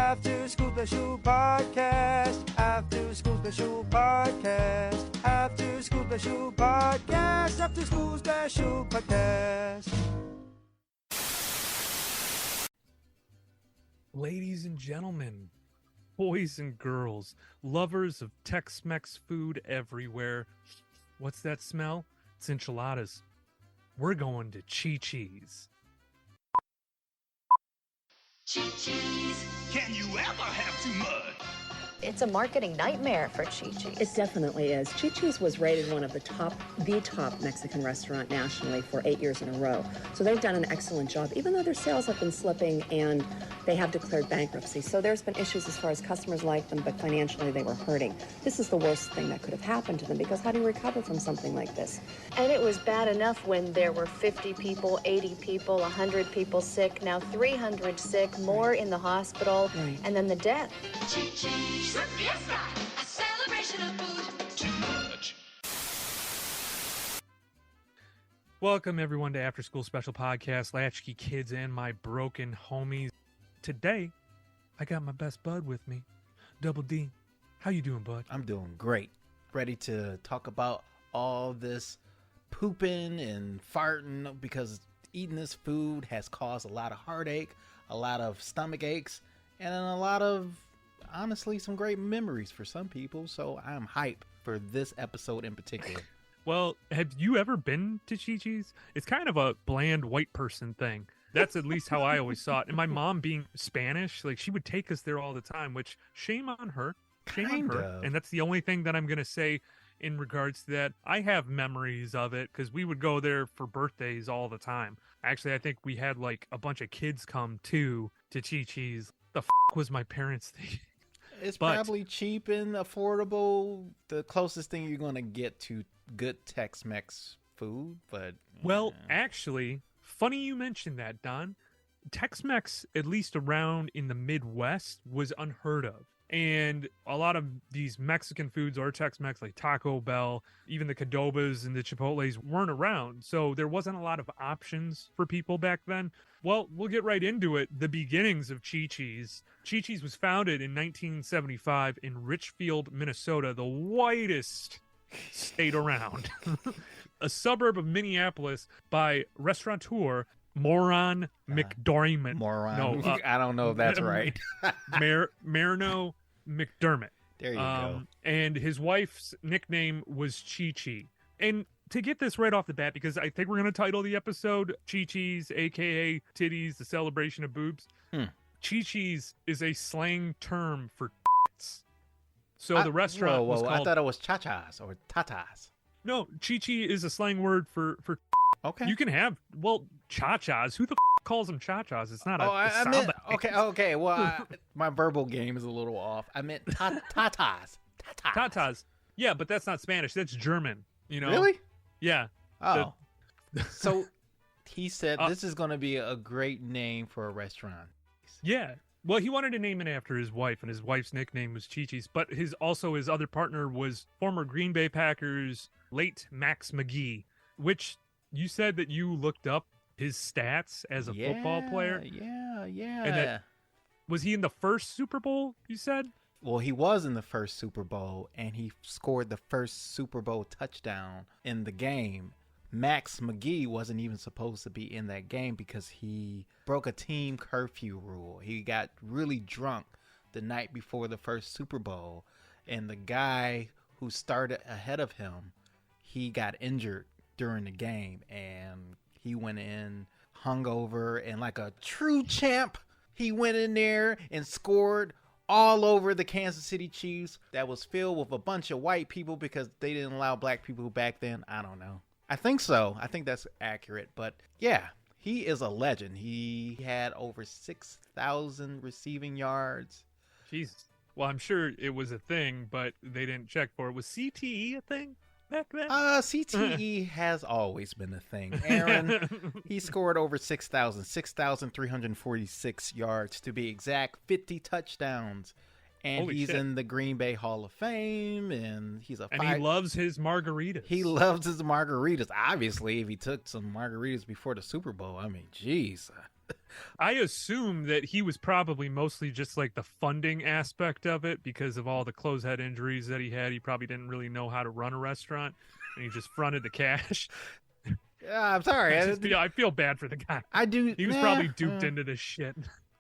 After School Special Podcast. After School Special Podcast. After School Special Podcast. After School Special Podcast. Ladies and gentlemen, boys and girls, lovers of Tex-Mex food everywhere. What's that smell? It's enchiladas. We're going to Chi-Chi's. Chi-Chi's. Can you ever have too much? It's a marketing nightmare for Chi-Chi's. It definitely is. Chi-Chi's was rated one of the top Mexican restaurant nationally for 8 years in a row. So they've done an excellent job, even though their sales have been slipping and they have declared bankruptcy. So there's been issues as far as customers like them, but financially they were hurting. This is the worst thing that could have happened to them, because how do you recover from something like this? And it was bad enough when there were 50 people, 80 people, 100 people sick, now 300 sick, more in the hospital, Right. and then the death. Chi-Chi's Fiesta, a celebration of food. Too much. Welcome everyone to After School Special Podcast, Latchkey Kids and my broken homies. Today, I got my best bud with me, Double D. How you doing, bud? I'm doing great. Ready to talk about all this pooping and farting, because eating this food has caused a lot of heartache, a lot of stomach aches, and a lot of, honestly, some great memories for some people. So I'm hyped for this episode in particular. Well, have you ever been to Chi-Chi's? It's kind of a bland white person thing. That's at least how I always saw it. And my mom being Spanish, like, she would take us there all the time, which shame on her. Shame on Kind her. of. And that's the only thing that I'm going to say in regards to that. I have memories of it because we would go there for birthdays all the time. Actually, I think we had like a bunch of kids come to Chi-Chi's. The was my parents' thing? It's But- probably cheap and affordable. The closest thing you're going to get to good Tex-Mex food, but... Well, actually, funny you mentioned that, Don. Tex-Mex, at least around in the Midwest, was unheard of. And a lot of these Mexican foods or Tex-Mex, like Taco Bell, even the Cadobas and the Chipotles, weren't around. So there wasn't a lot of options for people back then. Well, we'll get right into it. The beginnings of Chi-Chi's. Chi-Chi's was founded in 1975 in Richfield, Minnesota, the whitest state around. A suburb of Minneapolis, by restaurateur Moron McDormand. Moron. No, I don't know if that's right. Marino McDermott. There you go. And his wife's nickname was Chi-Chi. And to get this right off the bat, because I think we're going to title the episode Chi-Chi's, a.k.a. Titties, the Celebration of Boobs. Chi-Chi's is a slang term for tits. So the restaurant was called... I thought it was cha-chas or tatas. No, Chi-Chi is a slang word for Okay. You can have, well, cha-chas. Who the calls them cha-chas? It's not a I samba meant, dance. okay. Well, my verbal game is a little off. I meant tatas. Tatas. Yeah, but that's not Spanish. That's German. You know? Really? Yeah. Oh. So he said Uh, this is going to be a great name for a restaurant. Yeah. Well, he wanted to name it after his wife, and his wife's nickname was Chi-Chi's. But his other partner was former Green Bay Packers late Max McGee, which you said that you looked up his stats as a football player. Yeah. And that, was he in the first Super Bowl, you said? Well, he was in the first Super Bowl, and he scored the first Super Bowl touchdown in the game. Max McGee wasn't even supposed to be in that game because he broke a team curfew rule. He got really drunk the night before the first Super Bowl, and the guy who started ahead of him, he got injured during the game, and he went in hungover, and like a true champ, he went in there and scored all over the Kansas City Chiefs that was filled with a bunch of white people because they didn't allow black people back then. I don't know. I think so. I think that's accurate. But yeah, he is a legend. He had over 6,000 receiving yards. Jesus. Well, I'm sure it was a thing, but they didn't check for it. Was CTE a thing back then? CTE has always been a thing. Aaron, he scored over 6,346 yards to be exact, 50 touchdowns. And Holy he's shit. in the Green Bay Hall of Fame, and he's And he loves his margaritas. He loves his margaritas. Obviously, if he took some margaritas before the Super Bowl, I mean, jeez. I assume that he was probably mostly just like the funding aspect of it because of all the closed head injuries that he had. He probably didn't really know how to run a restaurant, and he just fronted the cash. Yeah, I'm sorry. I feel bad for the guy. I do. He was probably duped into this shit.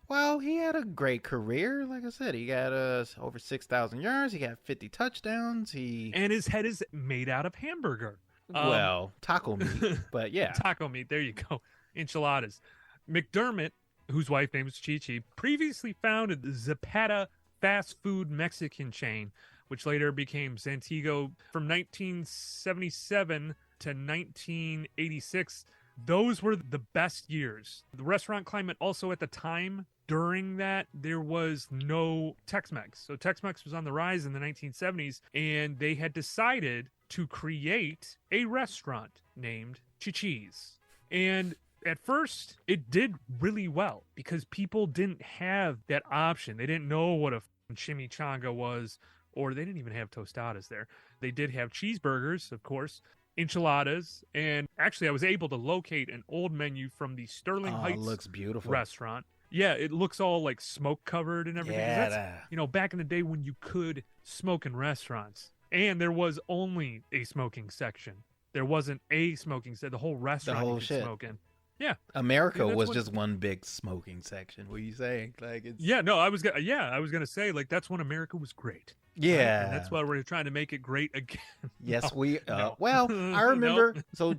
Well, he had a great career. Like I said, he got over 6,000 yards. He got 50 touchdowns. And his head is made out of hamburger. Well, taco meat, but yeah. Taco meat. There you go. Enchiladas. McDermott, whose wife name is Chi-Chi, previously founded the Zapata fast food Mexican chain, which later became Zantigo. From 1977 to 1986, those were the best years. The restaurant climate also at the time, during that, there was no Tex-Mex. So Tex-Mex was on the rise in the 1970s, and they had decided to create a restaurant named Chi-Chi's. And at first, it did really well because people didn't have that option. They didn't know what a chimichanga was, or they didn't even have tostadas there. They did have cheeseburgers, of course, enchiladas, and actually I was able to locate an old menu from the Sterling Heights looks beautiful. restaurant. Yeah, it looks all like smoke covered and everything. Yeah, That's, back in the day when you could smoke in restaurants, and there was only a smoking section. There wasn't a smoking section. The whole restaurant you could shit. smoke in. Yeah, America was just one big smoking section. What are you saying? Like, it's... Yeah, no, I was gonna say, like, that's when America was great. Yeah, right? And that's why we're trying to make it great again. Yes, No, we. no. Well, I remember. No. So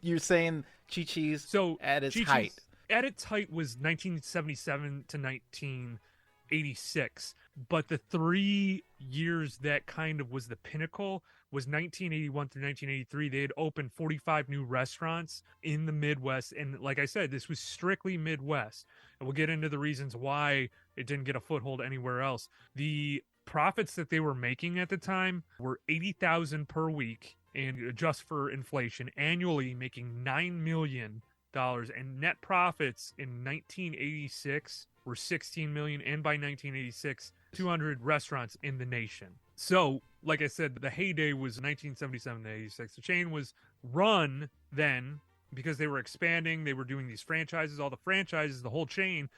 you're saying Chi-Chi's at its Chi-Chi's height. At its height was 1977 to 1986, but the 3 years that kind of was the pinnacle was 1981 through 1983. They had opened 45 new restaurants in the Midwest, and like I said, this was strictly Midwest. And we'll get into the reasons why it didn't get a foothold anywhere else. The profits that they were making at the time were $80,000 per week, and adjust for inflation, annually making $9 million. And net profits in 1986 were $16 million, and by 1986, 200 restaurants in the nation. So, like I said, the heyday was 1977 to 86. The chain was run then because they were expanding. They were doing these franchises. All the franchises, the whole chain,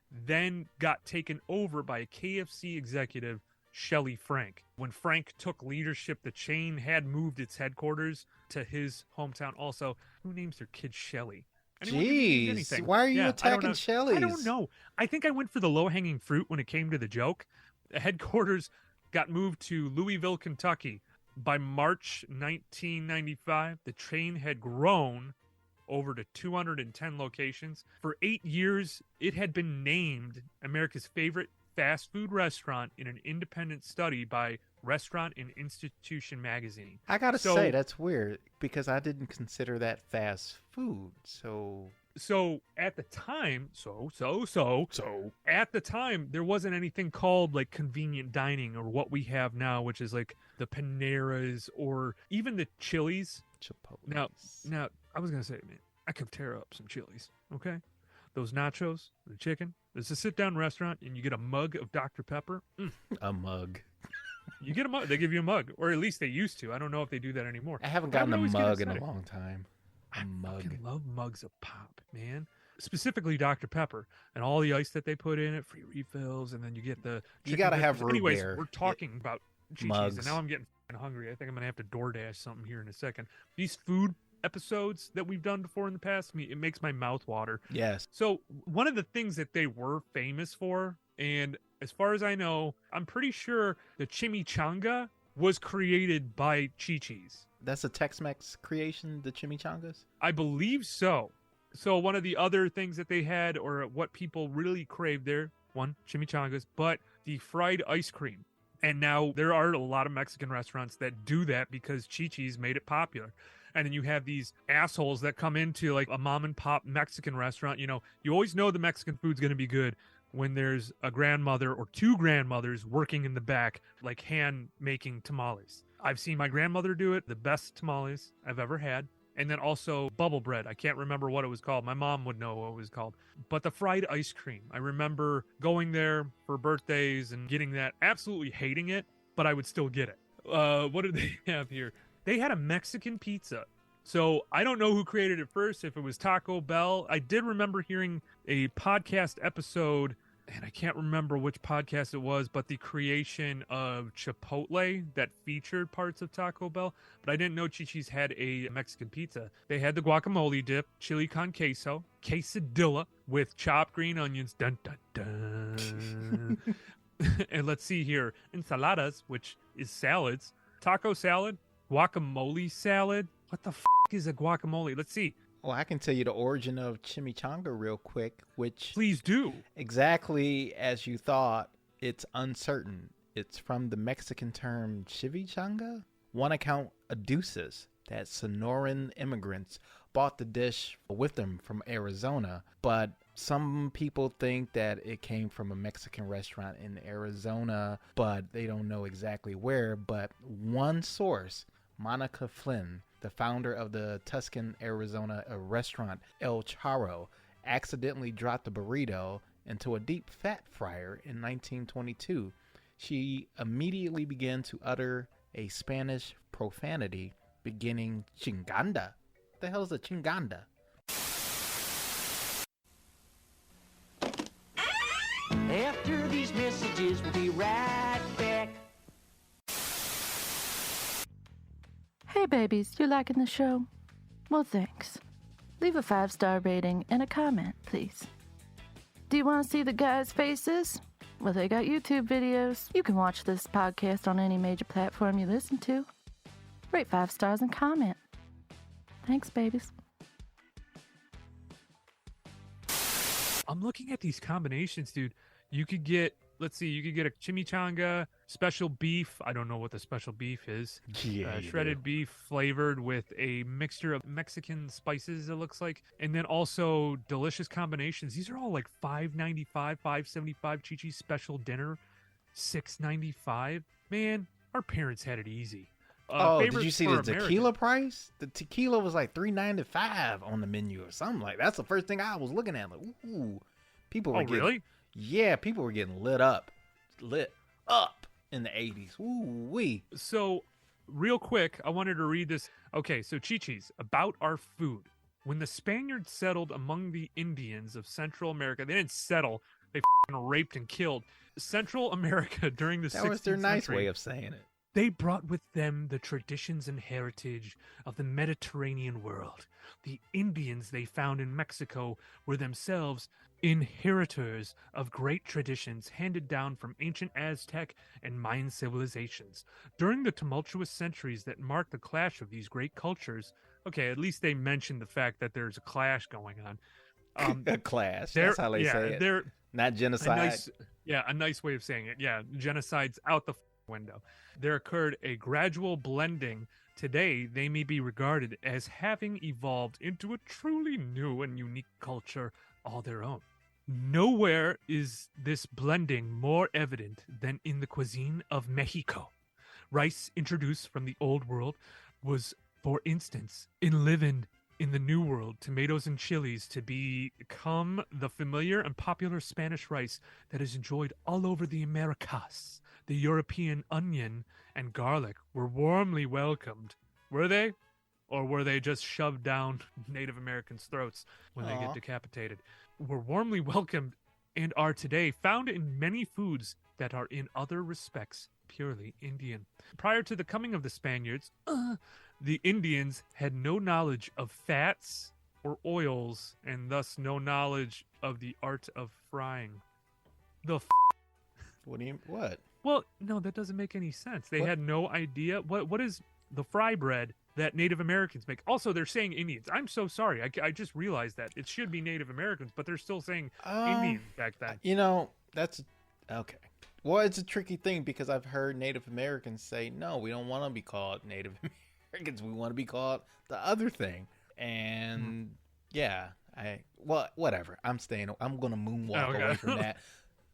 then got taken over by a KFC executive, Shelley Frank. When Frank took leadership, the chain had moved its headquarters to his hometown. Also, who names their kid Shelley? Jeez, why are you attacking Shelley's? I don't know. I think I went for the low-hanging fruit when it came to the joke. The headquarters got moved to Louisville, Kentucky. By March 1995, the chain had grown over to 210 locations. For 8 years, it had been named America's favorite fast food restaurant in an independent study by Restaurant and Institution magazine. I gotta say, that's weird because I didn't consider that fast food. So at the time, at the time, there wasn't anything called like convenient dining or what we have now, which is like the Paneras or even the Chili's. Chipotle. Now, I was gonna say, man, I could tear up some Chili's. Okay, those nachos, the chicken. It's a sit-down restaurant, and you get a mug of Dr. Pepper. A mug. You get a mug. They give you a mug, or at least they used to. I don't know if they do that anymore. I haven't gotten a mug in a long time. I fucking love mugs of pop, man. Specifically Dr. Pepper and all the ice that they put in it, free refills, and then you get the. You gotta have root Anyways, beer. we're talking about mugs, and now I'm getting hungry. I think I'm gonna have to DoorDash something here in a second. These food episodes that we've done before in the past, it makes my mouth water. Yes. So one of the things that they were famous for, and as far as I know, I'm pretty sure the chimichanga was created by Chi-Chi's. That's a Tex-Mex creation, the chimichangas? I believe so. So one of the other things that they had, or what people really craved there, one, chimichangas, but the fried ice cream. And now there are a lot of Mexican restaurants that do that because Chi-Chi's made it popular. And then you have these assholes that come into like a mom and pop Mexican restaurant. You always know the Mexican food's going to be good when there's a grandmother or two grandmothers working in the back, like hand making tamales. I've seen my grandmother do it, the best tamales I've ever had. And then also bubble bread. I can't remember what it was called. My mom would know what it was called. But the fried ice cream. I remember going there for birthdays and getting that, absolutely hating it, but I would still get it. What did they have here? They had a Mexican pizza So I don't know who created it first, if it was Taco Bell. I did remember hearing a podcast episode, and I can't remember which podcast it was, but the creation of Chipotle that featured parts of Taco Bell. But I didn't know Chi-Chi's had a Mexican pizza. They had the guacamole dip, chili con queso, quesadilla with chopped green onions. Dun, dun, dun. And let's see here. Enchiladas, which is salads. Taco salad, guacamole salad. What the is a guacamole? Let's see. Well, I can tell you the origin of chimichanga real quick, which... Please do. Exactly as you thought, it's uncertain. It's from the Mexican term chimichanga. One account adduces that Sonoran immigrants bought the dish with them from Arizona, but some people think that it came from a Mexican restaurant in Arizona, but they don't know exactly where. But one source, Monica Flynn, the founder of the Tuscan, Arizona restaurant El Charro, accidentally dropped the burrito into a deep fat fryer in 1922. She immediately began to utter a Spanish profanity beginning chinganda. What the hell is a chinganda? After these messages, we'll be right back. Hey babies, you liking the show? Well, thanks. Leave a 5-star rating and a comment, please. Do you want to see the guys' faces? Well, they got YouTube videos. You can watch this podcast on any major platform you listen to. Rate 5 stars and comment. Thanks, babies. I'm looking at these combinations, dude. You could get, let's see, you could get a chimichanga, special beef. I don't know what the special beef is. Yeah, shredded beef flavored with a mixture of Mexican spices, it looks like. And then also delicious combinations. These are all like $5.95, $5.75. Chi-Chi's special dinner, $6.95. Man, our parents had it easy. Did you see the tequila price? The tequila was like $3.95 on the menu or something like that. That's the first thing I was looking at. Like, ooh, people were really? Yeah, people were getting lit up in the 80s. Ooh wee. So, real quick, I wanted to read this. Okay, so Chi-Chi's about our food. When the Spaniards settled among the Indians of Central America, they didn't settle; they raped and killed Central America during the 16th century. That was their nice way of saying it. They brought with them the traditions and heritage of the Mediterranean world. The Indians they found in Mexico were themselves inheritors of great traditions handed down from ancient Aztec and Mayan civilizations. During the tumultuous centuries that marked the clash of these great cultures, okay, at least they mentioned the fact that there's a clash going on. A clash. That's how they say it. Not genocide. A nice way of saying it. Yeah, genocide's out the window. There occurred a gradual blending. Today, they may be regarded as having evolved into a truly new and unique culture all their own. Nowhere is this blending more evident than in the cuisine of Mexico. Rice, introduced from the Old World, was, for instance, enlivened in the New World, tomatoes and chilies to become the familiar and popular Spanish rice that is enjoyed all over the Americas. The European onion and garlic were warmly welcomed. Were they? Or were they just shoved down Native Americans' throats when they get decapitated? Were warmly welcomed and are today found in many foods that are in other respects purely Indian. Prior to the coming of the Spaniards, the Indians had no knowledge of fats or oils and thus no knowledge of the art of frying. What? Well, no, that doesn't make any sense. They had no idea. What is the fry bread that Native Americans make? Also, they're saying Indians. I'm so sorry. I just realized that. It should be Native Americans, but they're still saying Indians back then. You know, that's... Okay. Well, it's a tricky thing because I've heard Native Americans say, no, we don't want to be called Native Americans. We want to be called the other thing. And whatever. I'm going to moonwalk away from that.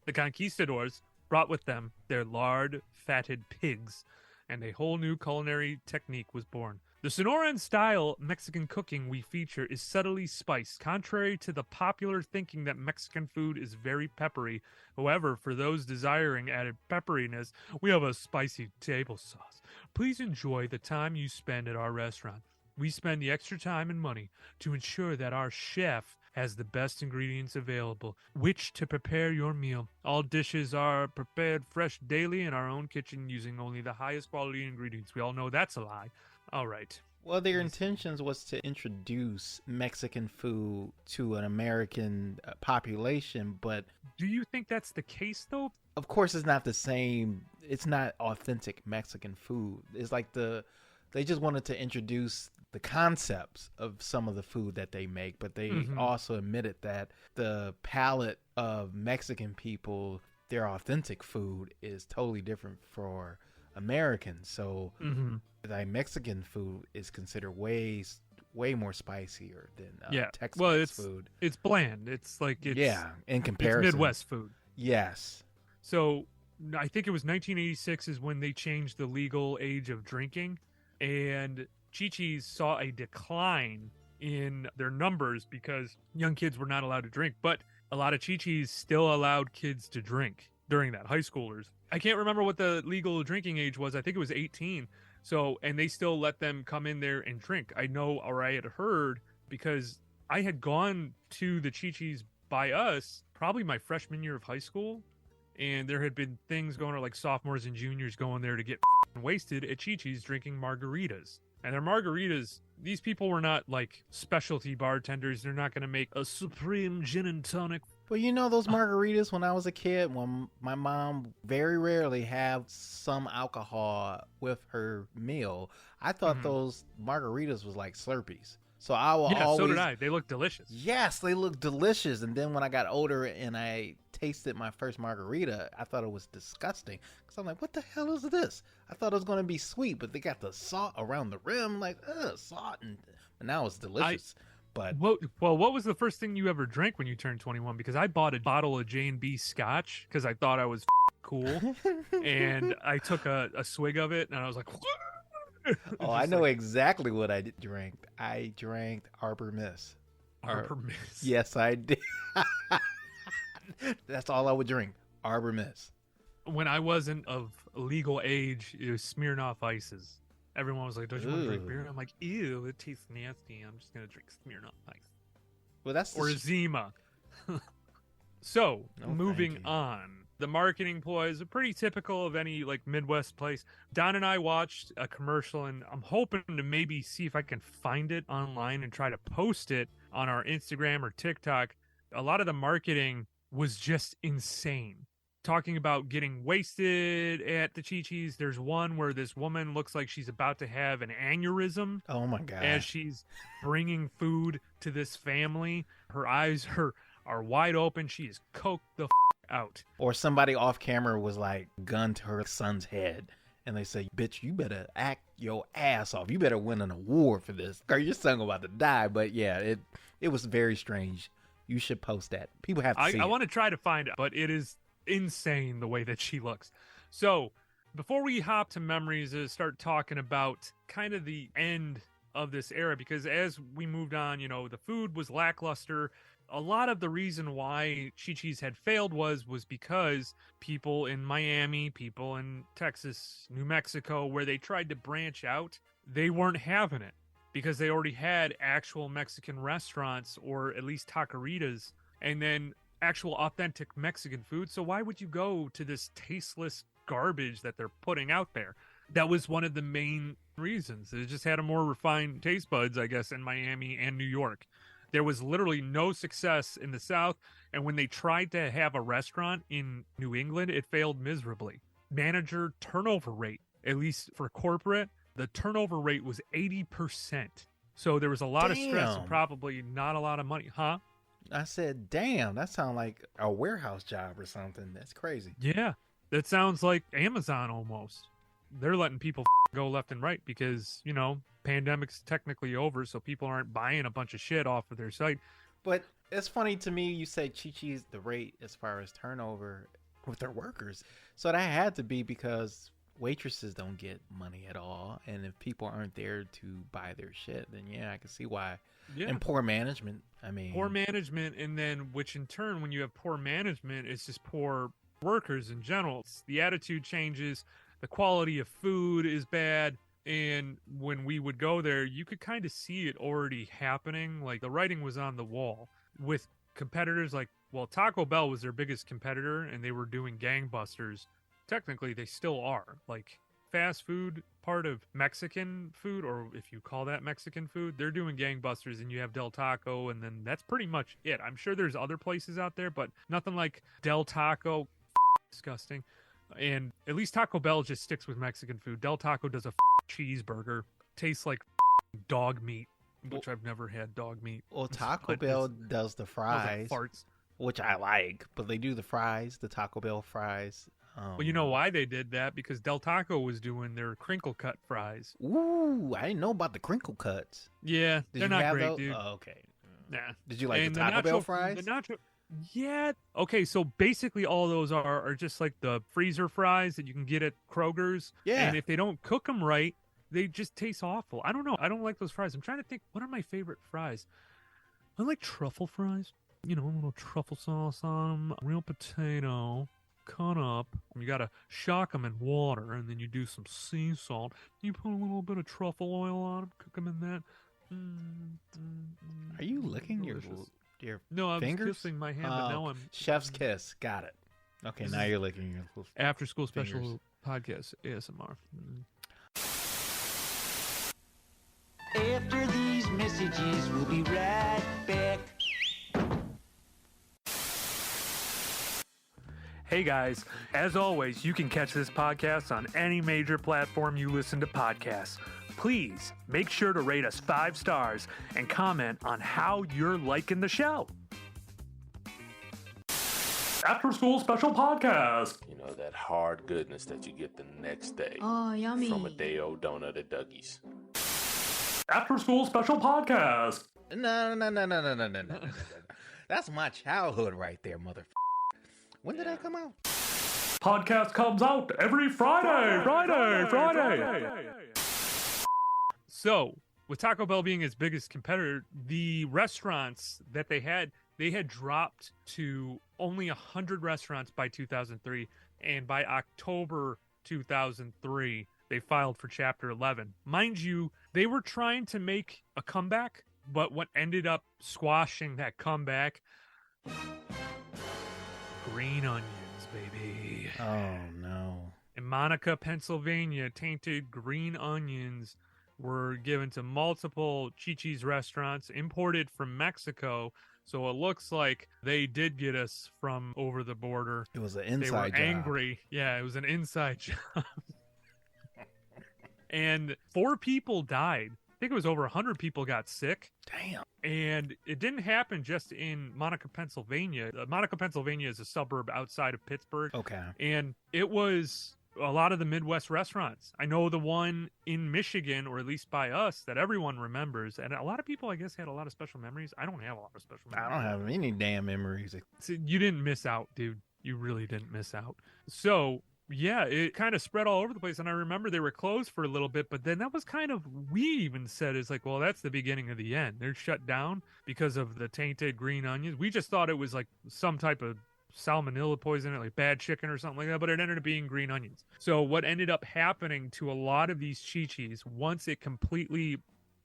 The conquistadors brought with them their lard-fatted pigs, and a whole new culinary technique was born. The Sonoran-style Mexican cooking we feature is subtly spiced, contrary to the popular thinking that Mexican food is very peppery. However, for those desiring added pepperiness, we have a spicy table sauce. Please enjoy the time you spend at our restaurant. We spend the extra time and money to ensure that our chef has the best ingredients available, which to prepare your meal. All dishes are prepared fresh daily in our own kitchen using only the highest quality ingredients. We all know that's a lie. All right. Well, their intentions was to introduce Mexican food to an American population, but do you think that's the case, though? Of course, it's not the same. It's not authentic Mexican food. It's like they just wanted to introduce the concepts of some of the food that they make, but they also admitted that the palate of Mexican people, their authentic food is totally different for Americans. So like Mexican food is considered way more spicier than Tex-Mex food. It's bland. It's like in comparison, it's Midwest food. Yes. So I think it was 1986 is when they changed the legal age of drinking, and Chi-Chi's saw a decline in their numbers because young kids were not allowed to drink, but a lot of Chi-Chi's still allowed kids to drink during that, high schoolers. I can't remember what the legal drinking age was. I think it was 18. So, and they still let them come in there and drink. I know, or I had heard, because I had gone to the Chi-Chi's by us probably my freshman year of high school, and there had been things going on like sophomores and juniors going there to get wasted at Chi-Chi's drinking margaritas. And their margaritas, these people were not like specialty bartenders. They're not going to make a supreme gin and tonic. Well, you know, those margaritas when I was a kid, when my mom very rarely had some alcohol with her meal, I thought those margaritas was like Slurpees. So I will always... so did I. They look delicious. Yes, they look delicious. And then when I got older and I tasted my first margarita, I thought it was disgusting. Because I'm like, what the hell is this? I thought it was going to be sweet, but they got the salt around the rim. Like, salt. But now it's delicious. But what was the first thing you ever drank when you turned 21? Because I bought a bottle of J&B Scotch because I thought I was cool. And I took a swig of it, and I was like... Oh, I know exactly what I drank. I drank Arbor Mist. Arbor Mist? Yes, I did. That's all I would drink. Arbor Mist. When I wasn't of legal age, it was Smirnoff Ices. Everyone was like, don't you want to drink beer? I'm like, ew, it tastes nasty. I'm just going to drink Smirnoff Ice. Well, that's or Zima. So, moving on. The marketing ploys are pretty typical of any like Midwest place. Don and I watched a commercial, and I'm hoping to maybe see if I can find it online and try to post it on our Instagram or TikTok. A lot of the marketing was just insane. Talking about getting wasted at the Chi-Chi's. There's one where this woman looks like she's about to have an aneurysm. Oh my God. As she's bringing food to this family. Her eyes are wide open. She is coked the out. Or somebody off camera was like gun to her son's head, and they say, bitch, you better act your ass off. You better win an award for this. Girl, your son about to die. But yeah, it was very strange. You should post that. People have to see I want to try to find it, but it is insane the way that she looks. So before we hop to memories and start talking about kind of the end of this era, because as we moved on, you know, the food was lackluster. A lot of the reason why Chi-Chi's had failed was because people in Miami, people in Texas, New Mexico, where they tried to branch out, they weren't having it because they already had actual Mexican restaurants, or at least taqueritas, and then actual authentic Mexican food. So why would you go to this tasteless garbage that they're putting out there? That was one of the main reasons. It just had a more refined taste buds, I guess, in Miami and New York. There was literally no success in the South, and when they tried to have a restaurant in New England, it failed miserably. Manager turnover rate, at least for corporate, the turnover rate was 80%. So there was a lot of stress and probably not a lot of money. Huh? I said, damn, that sounds like a warehouse job or something. That's crazy. Yeah, that sounds like Amazon almost. They're letting people go left and right because, you know, pandemic's technically over, so people aren't buying a bunch of shit off of their site. But it's funny to me, you say Chi-Chi's the rate as far as turnover with their workers. So that had to be because waitresses don't get money at all. And if people aren't there to buy their shit, then yeah, I can see why. Yeah. And poor management. I mean, poor management, and then which in turn, when you have poor management, it's just poor workers in general. The attitude changes. The quality of food is bad. And when we would go there, you could kind of see it already happening. Like the writing was on the wall with competitors like, well, Taco Bell was their biggest competitor and they were doing gangbusters. Technically, they still are. Like fast food part of Mexican food, or if you call that Mexican food, they're doing gangbusters, and you have Del Taco, and then that's pretty much it. I'm sure there's other places out there, but nothing like Del Taco. Disgusting. And at least Taco Bell just sticks with Mexican food. Del Taco does a cheeseburger. Tastes like dog meat, which I've never had dog meat. Well, Taco Bell does the fries, farts, which I like, but they do the fries, the Taco Bell fries. Well, you know why they did that? Because Del Taco was doing their crinkle cut fries. Ooh, I didn't know about the crinkle cuts. Yeah, they're not great, dude. Oh, okay. Nah. Did you like the Taco Bell fries? The nacho. Yeah. Okay, so basically all those are just like the freezer fries that you can get at Kroger's. Yeah. And if they don't cook them right, they just taste awful. I don't know. I don't like those fries. I'm trying to think, what are my favorite fries? I like truffle fries. You know, a little truffle sauce on them, real potato, cut up. You got to shock them in water, and then you do some sea salt. You put a little bit of truffle oil on them, cook them in that. Are you licking your No, I was fingers? kissing my hand, but now I'm... Chef's kiss. Got it. Okay, now you're licking your after school fingers. special podcast ASMR. After these messages, we'll be right back. Hey guys, as always, you can catch this podcast on any major platform you listen to podcasts. Please make sure to rate us 5 stars and comment on how you're liking the show. After School Special Podcast. You know, that hard goodness that you get the next day. Oh, yummy. From a day-old donut at Dougie's. After School Special Podcast. No. That's my childhood right there, motherfucker. When did that come out? Podcast comes out every Friday. So, with Taco Bell being its biggest competitor, the restaurants that they had dropped to only 100 restaurants by 2003, and by October 2003, they filed for Chapter 11. Mind you, they were trying to make a comeback, but what ended up squashing that comeback... green onions, baby. Oh, no. In Monica, Pennsylvania, tainted green onions were given to multiple Chi-Chi's restaurants imported from Mexico. So it looks like they did get us from over the border. It was an inside job. They were angry. Yeah, it was an inside job. And 4 people died. I think it was over 100 people got sick. Damn. And it didn't happen just in Monica, Pennsylvania. Monica, Pennsylvania is a suburb outside of Pittsburgh. Okay. And it was a lot of the Midwest restaurants. I know the one in Michigan, or at least by us, that everyone remembers. And a lot of people, I guess, had a lot of special memories. I don't have a lot of special memories. I don't have any damn memories. So you didn't miss out, dude. You really didn't miss out. So... yeah, it kind of spread all over the place. And I remember they were closed for a little bit, but then that was kind of, we even said, it's like, well, that's the beginning of the end. They're shut down because of the tainted green onions. We just thought it was like some type of salmonella poison, like bad chicken or something like that, but it ended up being green onions. So what ended up happening to a lot of these Chi-Chi's, once it completely,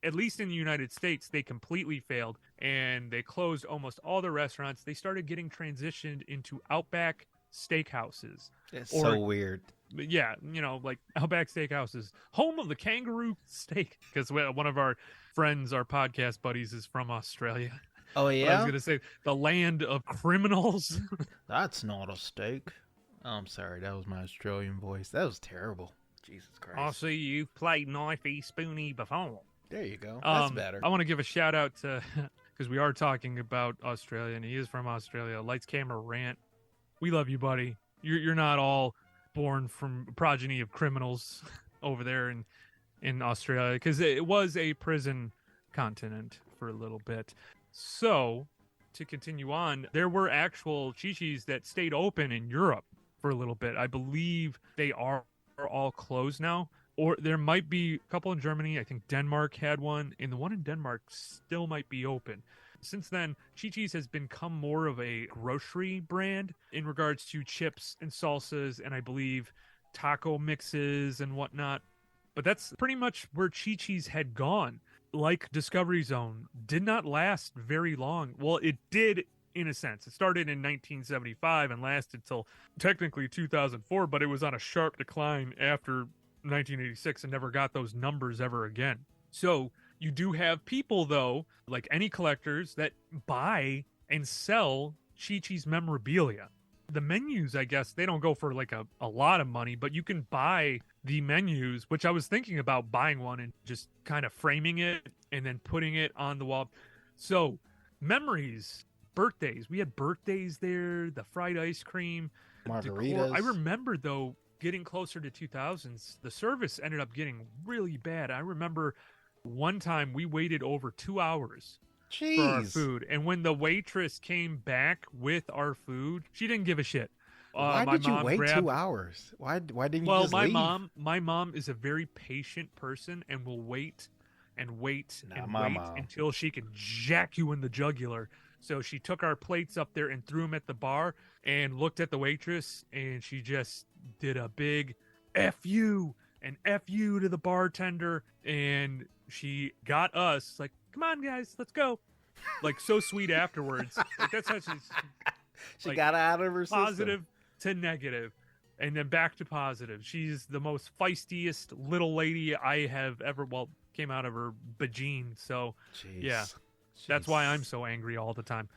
at least in the United States, they completely failed and they closed almost all the restaurants. They started getting transitioned into Outback steakhouses. It's so weird. Yeah, you know, like Outback Steakhouses, home of the kangaroo steak. Because one of our friends, our podcast buddies, is from Australia. Oh, yeah? But I was going to say, the land of criminals. That's not a steak. Oh, I'm sorry. That was my Australian voice. That was terrible. Jesus Christ. I see you've played knifey spoony before. There you go. That's better. I want to give a shout out to, because we are talking about Australia, and he is from Australia. Lights, Camera, Rant. We love you, buddy. You're not all born from progeny of criminals over there in Australia, because it was a prison continent for a little bit. So, to continue on, there were actual Chi-Chi's that stayed open in Europe for a little bit. I believe they are all closed now. Or there might be a couple in Germany. I think Denmark had one, and the one in Denmark still might be open. Since then, Chi-Chi's has become more of a grocery brand in regards to chips and salsas, and I believe taco mixes and whatnot. But that's pretty much where Chi-Chi's had gone. Like Discovery Zone, did not last very long. Well, it did in a sense. It started in 1975 and lasted till technically 2004, but it was on a sharp decline after 1986 and never got those numbers ever again. So you do have people, though, like any collectors, that buy and sell Chi-Chi's memorabilia. The menus, I guess, they don't go for like a lot of money, but you can buy the menus, which I was thinking about buying one and just kind of framing it and then putting it on the wall. So memories, birthdays. We had birthdays there, the fried ice cream, margaritas. Decor. I remember, though, getting closer to 2000s, the service ended up getting really bad. I remember one time we waited over 2 hours for our food, and when the waitress came back with our food, she didn't give a shit. Why did you wait 2 hours? Why didn't you just leave? My mom is a very patient person and will wait and wait until she can jack you in the jugular. So she took our plates up there and threw them at the bar and looked at the waitress, and she just did a big F you and F you to the bartender, and she got us like, come on, guys, let's go. Like, so sweet afterwards. Like, that's how she got out of her positive system. To negative, and then back to positive. She's the most feistiest little lady I have ever, came out of her bajeen. So, yeah, that's why I'm so angry all the time.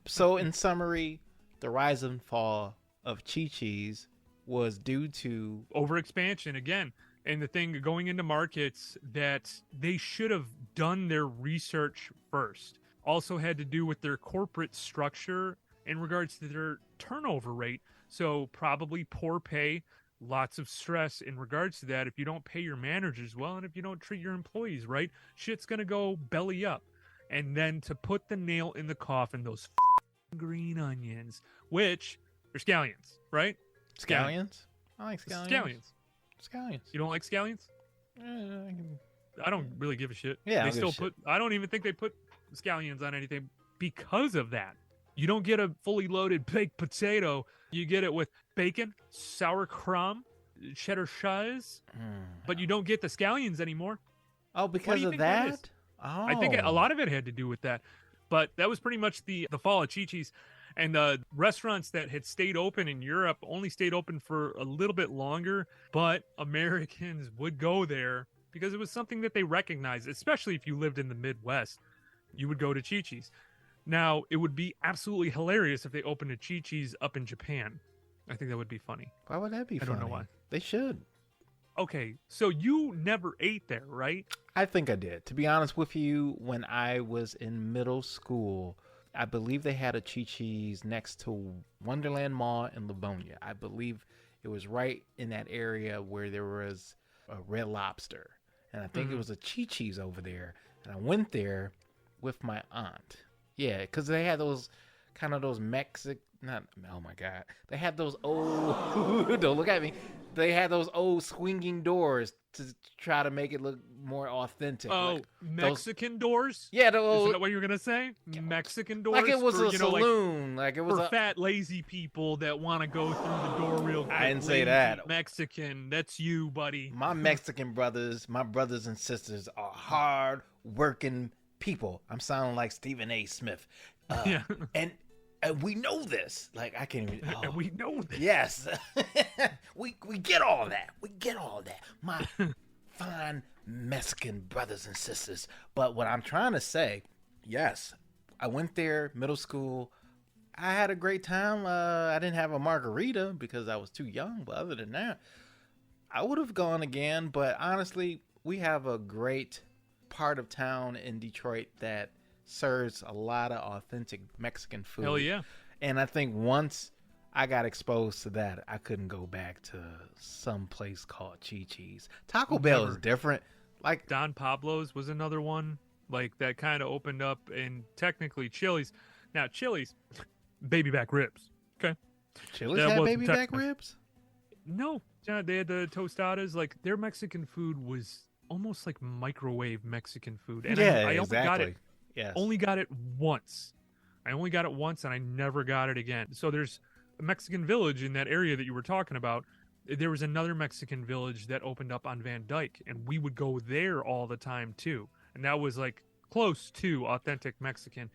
So in summary, the rise and fall of Chi-Chi's was due to overexpansion again. And the thing going into markets that they should have done their research first also had to do with their corporate structure in regards to their turnover rate. So probably poor pay, lots of stress in regards to that. If you don't pay your managers well and if you don't treat your employees right, shit's going to go belly up. And then to put the nail in the coffin, those green onions, which are scallions, right? Scallions? I like scallions. Scallions. You don't like scallions? I don't really give a shit. Yeah, they still put. I don't even think they put scallions on anything because of that. You don't get a fully loaded baked potato. You get it with bacon, sour crumb, cheddar cheese, but you don't get the scallions anymore. Oh, because of that? Oh. I think a lot of it had to do with that. But that was pretty much the fall of Chi-Chi's. And the restaurants that had stayed open in Europe only stayed open for a little bit longer, but Americans would go there because it was something that they recognized, especially if you lived in the Midwest. You would go to Chi-Chi's. Now, it would be absolutely hilarious if they opened a Chi-Chi's up in Japan. I think that would be funny. Why would that be funny? I don't know why. They should. Okay, so you never ate there, right? I think I did. To be honest with you, when I was in middle school, I believe they had a Chi-Chi's next to Wonderland Mall in Livonia. I believe it was right in that area where there was a Red Lobster. And I think it was a Chi-Chi's over there. And I went there with my aunt. Yeah, because they had those kind of those Mexican, oh my God. They had those old, don't look at me. They had those old swinging doors to try to make it look more authentic. Oh, like Mexican doors? Yeah, is that what you were gonna say? Mexican doors, like it was for, a saloon, like it was for fat lazy people that want to go through the door real quick. I didn't say that. Mexican, that's you, buddy. My Mexican brothers, my brothers and sisters, are hard working people. I'm sounding like Stephen A. Smith, yeah, and we know this. Like I can't even. And we know this. Yes, we get all that. We get all that. My fine Mexican brothers and sisters. But what I'm trying to say, yes, I went there middle school. I had a great time. I didn't have a margarita because I was too young. But other than that, I would have gone again. But honestly, we have a great part of town in Detroit that serves a lot of authentic Mexican food. Hell yeah. And I think once I got exposed to that, I couldn't go back to some place called Chi-Chi's. Taco Bell is different. Like Don Pablo's was another one like that kind of opened up, and technically Chili's. Now Chili's, baby back ribs. Okay. Chili's had baby back ribs? No. Yeah, they had the tostadas. Like their Mexican food was almost like microwave Mexican food. And I exactly. Only got it once. I only got it once and I never got it again. So there's a Mexican village in that area that you were talking about there was another Mexican village that opened up on Van Dyke, and we would go there all the time too. And that was like close to authentic Mexican.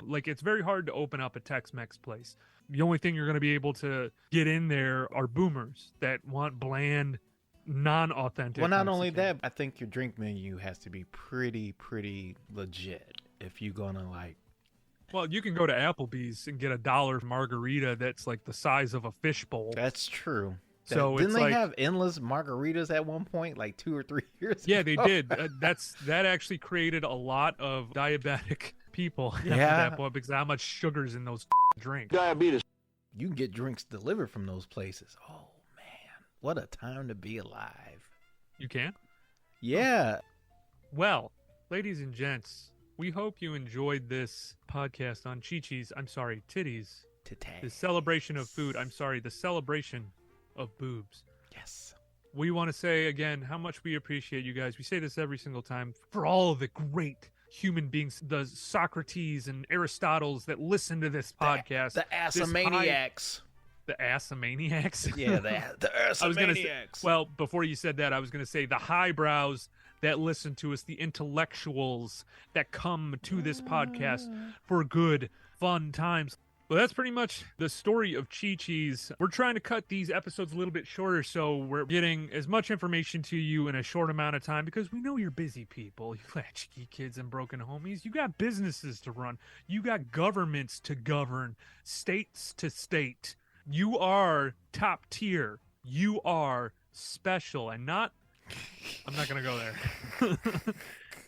Like, it's very hard to open up a Tex-Mex place. The only thing you're going to be able to get in there are boomers that want bland, non-authentic. Well, not Mexican. only that, I think your drink menu has to be pretty legit if you're going to like. Well, you can go to Applebee's and get $1 margarita that's like the size of a fishbowl. That's true. So didn't it's they like, have endless margaritas at one point, like 2 or 3 years yeah, ago? they did. That actually created a lot of diabetic people after Yeah. that point because of how much sugar's in those drinks. Diabetes. You can get drinks delivered from those places. Oh, man. What a time to be alive. You can? Yeah. Well, ladies and gents, we hope you enjoyed this podcast on Chi-Chi's, I'm sorry, titties. The celebration of food. I'm sorry, the celebration of boobs. Yes. We want to say again how much we appreciate you guys. We say this every single time for all of the great human beings, the Socrates and Aristotles that listen to this podcast. The Assamaniacs. The Assamaniacs? Yeah, the Assamaniacs. Well, before you said that, I was going to say the highbrows that listen to us, the intellectuals that come to this podcast for good, fun times. Well, that's pretty much the story of Chi-Chi's. We're trying to cut these episodes a little bit shorter, so we're getting as much information to you in a short amount of time because we know you're busy people. You latchkey kids and broken homies. You got businesses to run. You got governments to govern, states to state. You are top tier. You are special and not... I'm not going to go there.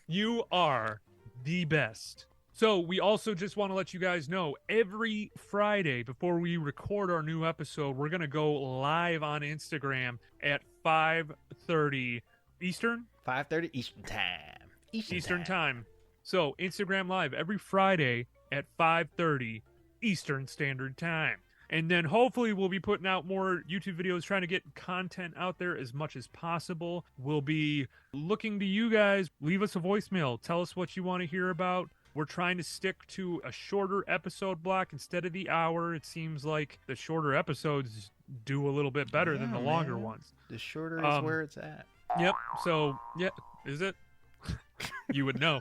You are the best. So we also just want to let you guys know every Friday before we record our new episode, we're going to go live on Instagram at 5:30 Eastern? 5:30 Eastern time. Eastern time. So Instagram live every Friday at 5:30 Eastern Standard Time. And then hopefully we'll be putting out more YouTube videos, trying to get content out there as much as possible. We'll be looking to you guys. Leave us a voicemail. Tell us what you want to hear about. We're trying to stick to a shorter episode block instead of the hour. It seems like the shorter episodes do a little bit better than the longer ones. The shorter is where it's at. Yep. So, yeah. Is it? You would know.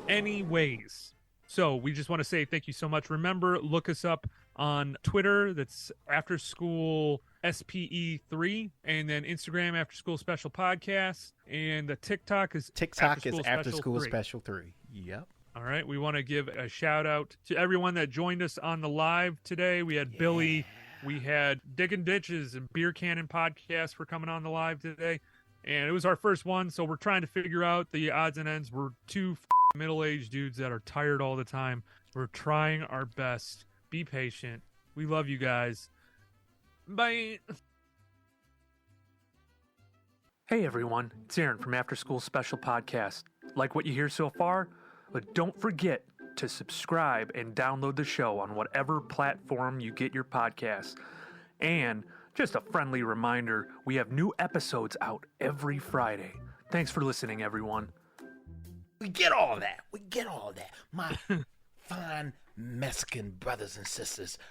Anyways. So we just want to say thank you so much. Remember, look us up on Twitter. That's After School SPE3, and then Instagram After School Special Podcast, and the TikTok is After School Special 3. Yep. All right. We want to give a shout out to everyone that joined us on the live today. We had Billy, we had Digging Ditches and Beer Cannon Podcast for coming on the live today, and it was our first one. So we're trying to figure out the odds and ends. We're two middle-aged dudes that are tired all the time. We're trying our best. Be patient. We love you guys. Bye. Hey everyone, it's Aaron from After School Special Podcast. Like what you hear so far? But don't forget to subscribe and download the show on whatever platform you get your podcasts. And just a friendly reminder, we have new episodes out every Friday. Thanks for listening, everyone. We get all that. My fine Mexican brothers and sisters.